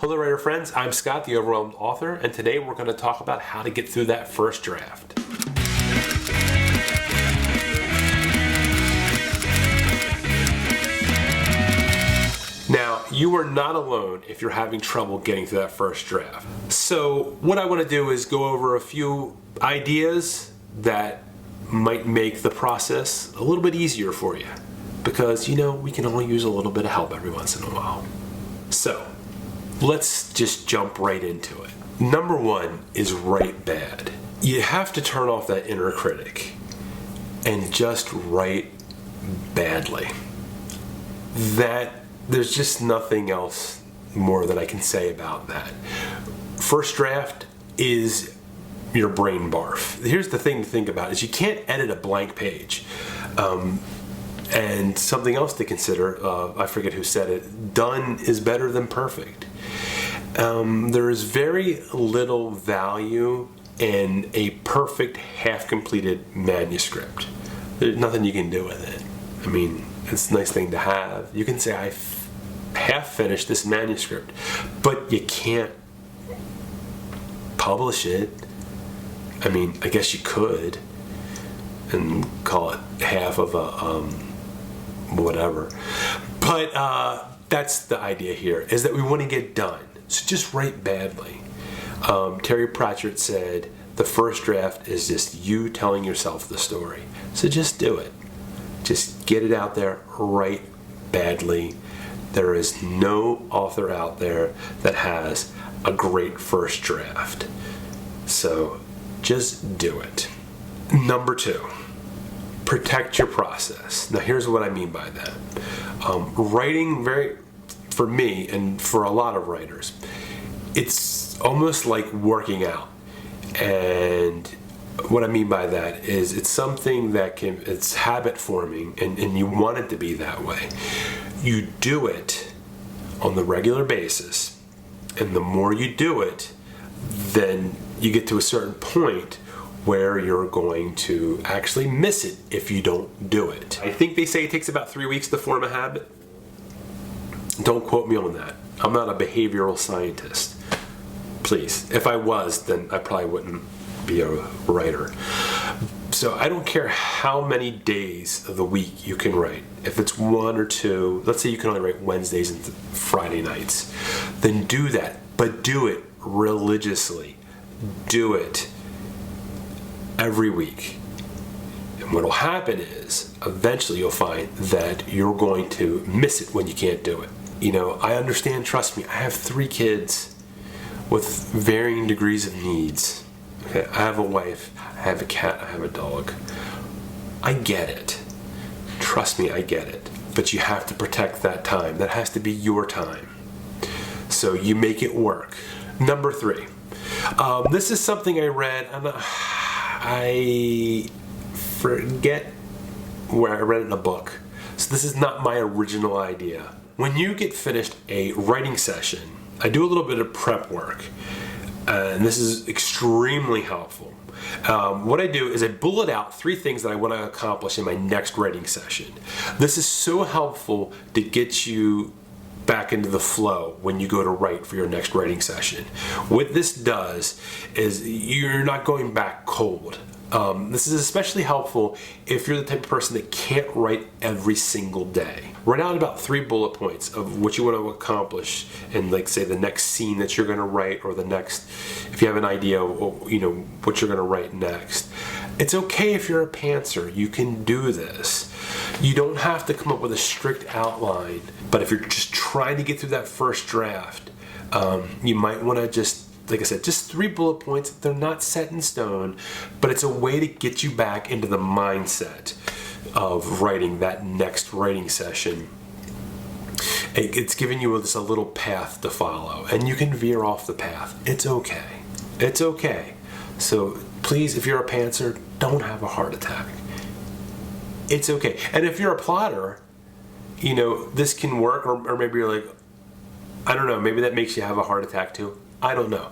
Hello writer friends, I'm Scott, the Overwhelmed Author, and today we're going to talk about how to get through that first draft. Now, you are not alone if you're having trouble getting through that first draft. So what I want to do is go over a few ideas that might make the process a little bit easier for you. Because, we can all use a little bit of help every once in a while. So, let's just jump right into it. Number one is write bad. You have to turn off that inner critic and just write badly. There's just nothing else more that I can say about that. First draft is your brain barf. Here's the thing to think about is you can't edit a blank page. And something else to consider, I forget who said it, done is better than perfect. There is very little value in a perfect half-completed manuscript. There's nothing you can do with it. I mean, it's a nice thing to have. You can say, I half finished this manuscript, but you can't publish it. I mean, I guess you could and call it half of a whatever. But that's the idea here, is that we want to get done. So just write badly. Terry Pratchett said, the first draft is just you telling yourself the story. So just do it. Just get it out there, write badly. There is no author out there that has a great first draft. So just do it. Number two, protect your process. Now here's what I mean by that. Writing, for me and for a lot of writers, it's almost like working out. And what I mean by that is it's something that it's habit forming and you want it to be that way. You do it on the regular basis, and the more you do it, then you get to a certain point where you're going to actually miss it if you don't do it. I think they say it takes about 3 weeks to form a habit. Don't quote me on that. I'm not a behavioral scientist. Please. If I was, then I probably wouldn't be a writer. So I don't care how many days of the week you can write. If it's 1 or 2, let's say you can only write Wednesdays and Friday nights, then do that. But do it religiously. Do it every week. And what will happen is, eventually you'll find that you're going to miss it when you can't do it. I understand, trust me, I have 3 kids with varying degrees of needs. Okay, I have a wife, I have a cat, I have a dog. I get it. Trust me, I get it. But you have to protect that time. That has to be your time. So you make it work. Number 3. This is something I read, and I forget where I read it in a book. So this is not my original idea. When you get finished a writing session, I do a little bit of prep work, and this is extremely helpful. What I do is I bullet out 3 things that I want to accomplish in my next writing session. This is so helpful to get you back into the flow when you go to write for your next writing session. What this does is you're not going back cold. This is especially helpful if you're the type of person that can't write every single day. Write out about 3 bullet points of what you want to accomplish in, like, say, the next scene that you're going to write, or the next, if you have an idea, what you're going to write next. It's okay if you're a pantser. You can do this. You don't have to come up with a strict outline, but if you're just trying to get through that first draft, you might want to just, like I said, just 3 bullet points. They're not set in stone, but it's a way to get you back into the mindset of writing that next writing session. It's giving you just a little path to follow, and you can veer off the path. It's okay. It's okay. So please, if you're a pantser, don't have a heart attack. It's okay. And if you're a plotter, this can work, or maybe you're like, I don't know, maybe that makes you have a heart attack too. I don't know.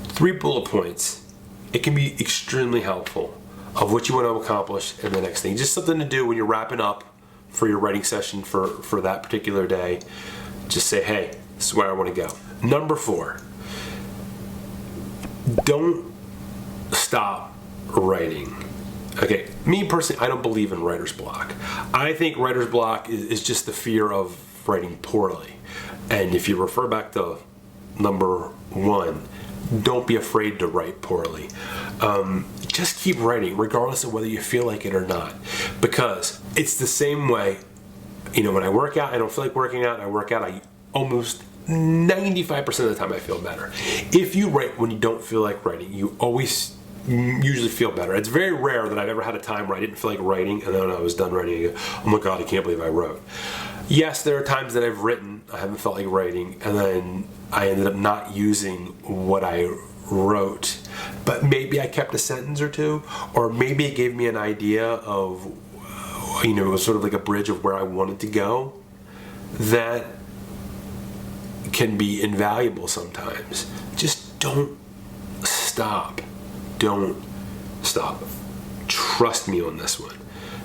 3 bullet points. It can be extremely helpful of what you want to accomplish in the next thing. Just something to do when you're wrapping up for your writing session for that particular day. Just say, hey, This is where I want to go. Number 4, don't stop writing. Okay, me personally, I don't believe in writer's block. I think writer's block is just the fear of writing poorly. And if you refer back to number 1, don't be afraid to write poorly. Just keep writing, regardless of whether you feel like it or not. Because it's the same way, when I work out, I don't feel like working out, I work out, I almost 95% of the time I feel better. If you write when you don't feel like writing, you always usually feel better. It's very rare that I've ever had a time where I didn't feel like writing, and then when I was done writing, I go, oh my God, I can't believe I wrote. Yes, there are times that I've written, I haven't felt like writing, and then I ended up not using what I wrote. But maybe I kept a sentence or two, or maybe it gave me an idea of, it was sort of like a bridge of where I wanted to go. That can be invaluable sometimes. Just don't stop. Don't stop. Trust me on this one.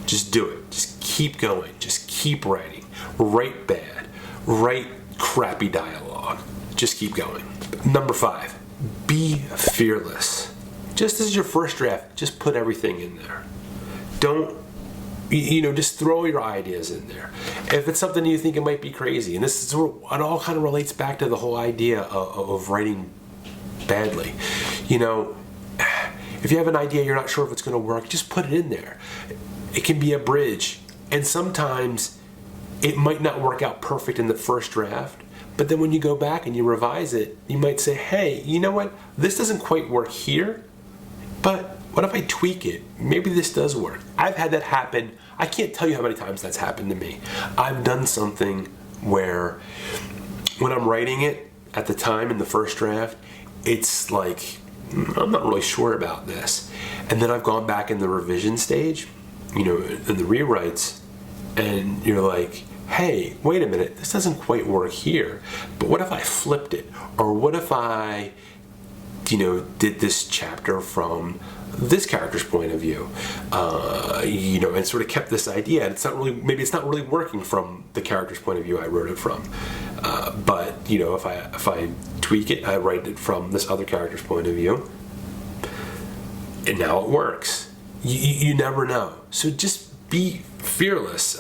Just do it. Just keep going. Just keep writing. Write bad. Write crappy dialogue. Just keep going. Number 5, be fearless. Just as your first draft, just put everything in there. Don't, just throw your ideas in there. If it's something you think it might be crazy, and this is it all kind of relates back to the whole idea of writing badly. If you have an idea, you're not sure if it's going to work, just put it in there. It can be a bridge. And sometimes it might not work out perfect in the first draft, but then when you go back and you revise it, you might say, hey, you know what? This doesn't quite work here, but what if I tweak it? Maybe this does work. I've had that happen. I can't tell you how many times that's happened to me. I've done something where when I'm writing it at the time in the first draft, it's like, I'm not really sure about this. And then I've gone back in the revision stage, in the rewrites, and you're like, hey, wait a minute, this doesn't quite work here. But what if I flipped it? Or what if I, did this chapter from this character's point of view, and sort of kept this idea. And maybe it's not really working from the character's point of view I wrote it from. But if I tweak it, I write it from this other character's point of view, and now it works. You never know. So just be fearless.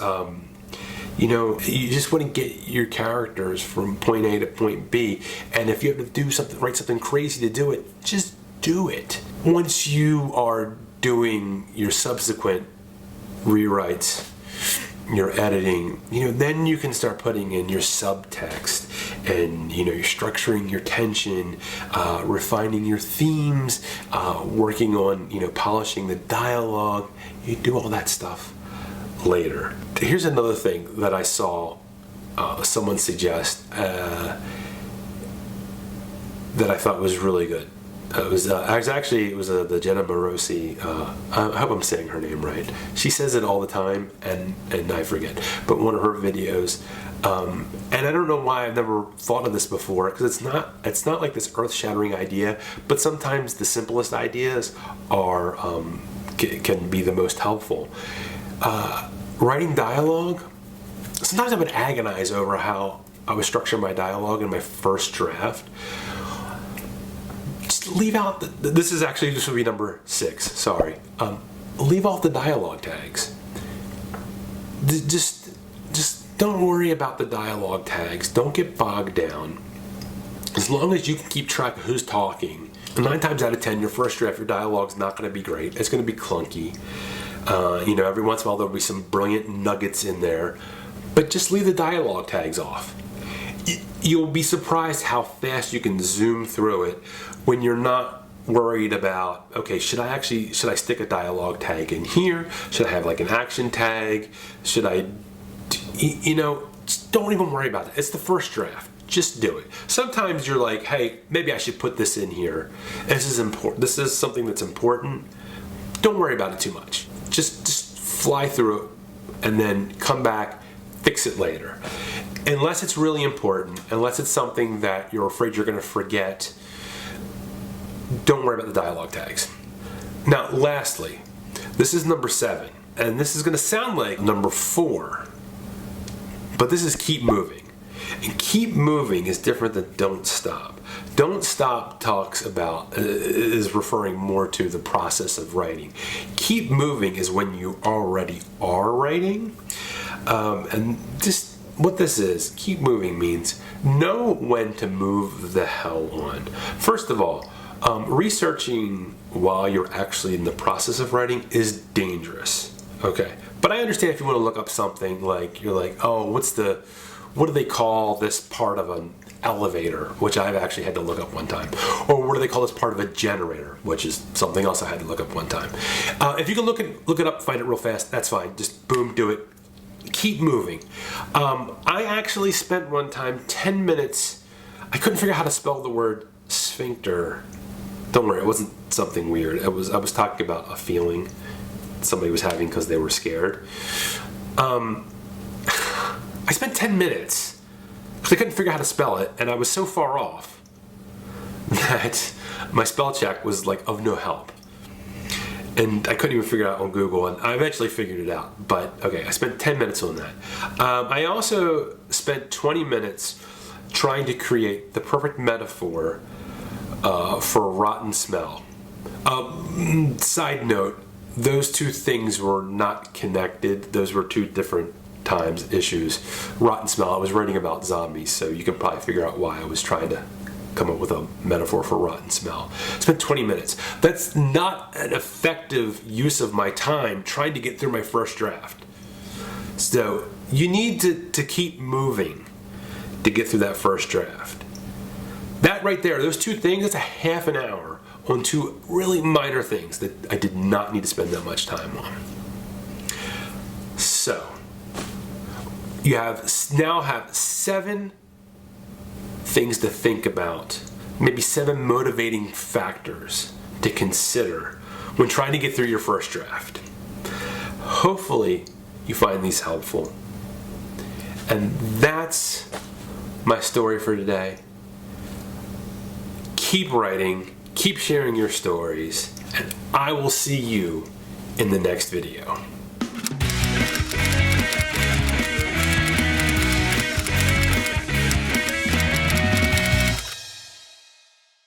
You just want to get your characters from point A to point B, and if you have to write something crazy to do it, just do it. Once you are doing your subsequent rewrites, your editing, then you can start putting in your subtext, and you're structuring your tension, refining your themes, working on polishing the dialogue. You do all that stuff later. Here's another thing that I saw someone suggest that I thought was really good. It was the Jenna Morosi. I hope I'm saying her name right. She says it all the time, and I forget. But one of her videos, and I don't know why I've never thought of this before, because it's not like this earth-shattering idea. But sometimes the simplest ideas are can be the most helpful. Writing dialogue. Sometimes I would agonize over how I was structuring my dialogue in my first draft. Leave out this will be number 6, sorry. Leave off the dialogue tags. Just don't worry about the dialogue tags. Don't get bogged down. As long as you can keep track of who's talking, 9 times out of 10, your first draft, your dialogue's not going to be great. It's going to be clunky. Every once in a while there'll be some brilliant nuggets in there, but just leave the dialogue tags off. You'll be surprised how fast you can zoom through it when you're not worried about, okay, should I stick a dialogue tag in here? Should I have like an action tag? Should I, just don't even worry about it. It's the first draft. Just do it. Sometimes you're like, hey, maybe I should put this in here. This is important. This is something that's important. Don't worry about it too much. Just fly through it and then come back, fix it later. Unless it's really important, unless it's something that you're afraid you're going to forget, don't worry about the dialogue tags. Now, lastly, this is number 7, and this is going to sound like number 4, but this is keep moving. And keep moving is different than don't stop. Don't stop talks about, is referring more to the process of writing. Keep moving is when you already are writing. And just what this is, keep moving means know when to move the hell on. First of all, researching while you're actually in the process of writing is dangerous. Okay, but I understand if you want to look up something like, you're like, oh, what do they call this part of an elevator, which I've actually had to look up one time, or what do they call this part of a generator, which is something else I had to look up one time. If you can look it up, find it real fast, that's fine. Just boom, do it. Keep moving. I actually spent one time 10 minutes. I couldn't figure out how to spell the word sphincter. Don't worry, it wasn't something weird. I was talking about a feeling somebody was having because they were scared. I spent 10 minutes because I couldn't figure out how to spell it, and I was so far off that my spell check was like of no help. And I couldn't even figure it out on Google, and I eventually figured it out. But okay, I spent 10 minutes on that. I also spent 20 minutes trying to create the perfect metaphor for rotten smell. Side note, those two things were not connected. Those were two different times issues. Rotten smell, I was writing about zombies, so you can probably figure out why I was trying to come up with a metaphor for rotten smell. Spent 20 minutes. That's not an effective use of my time trying to get through my first draft. So you need to keep moving to get through that first draft. That right there, those two things, that's a half an hour on two really minor things that I did not need to spend that much time on. So you now have 7 things to think about, maybe 7 motivating factors to consider when trying to get through your first draft. Hopefully you find these helpful. And that's my story for today. Keep writing, keep sharing your stories, and I will see you in the next video.